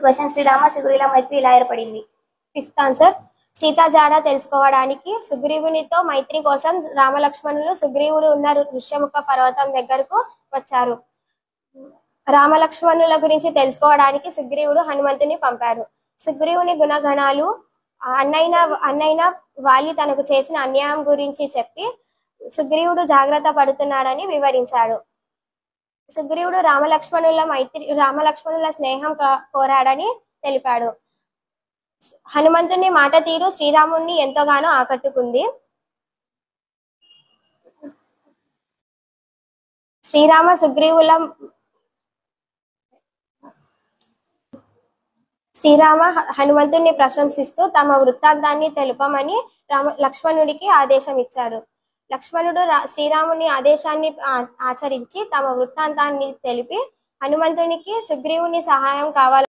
Question Srirama సుగ్రీవుల మైత్రి ఇలా ఏర్పడింది. Fifth answer, Sita జాడ తెలుసుకోవడానికి సుగ్రీవునితో మైత్రి కోసం రామలక్ష్మణులు సుగ్రీవుడు ఉన్న ఋష్యముఖ పర్వతం దగ్గరకు వచ్చారు. రామలక్ష్మణుల గురించి తెలుసుకోవడానికి సుగ్రీవుడు హనుమంతుని పంపాడు. సుగ్రీవుని గుణగణాలు అన్నైన వాలి తనకు చేసిన అన్యాయం గురించి చెప్పి సుగ్రీవుడు జాగ్రత్త పడుతున్నాడని వివరించాడు. సుగ్రీవుడు రామలక్ష్మణుల స్నేహం కోరాడని తెలిపాడు. హనుమంతుని మాట తీరు శ్రీరాముణ్ణి ఎంతగానో ఆకట్టుకుంది. శ్రీరామ హనుమంతుణ్ణి ప్రశంసిస్తూ తమ వృత్తాంతాన్ని తెలుపమని లక్ష్మణుడికి ఆదేశం ఇచ్చాడు. లక్ష్మణుడు శ్రీరాముని ఆదేశాన్ని ఆచరించి తమ వృత్తాంతాన్ని తెలిపి హనుమంతునికి సుగ్రీవుని సహాయం కావాలని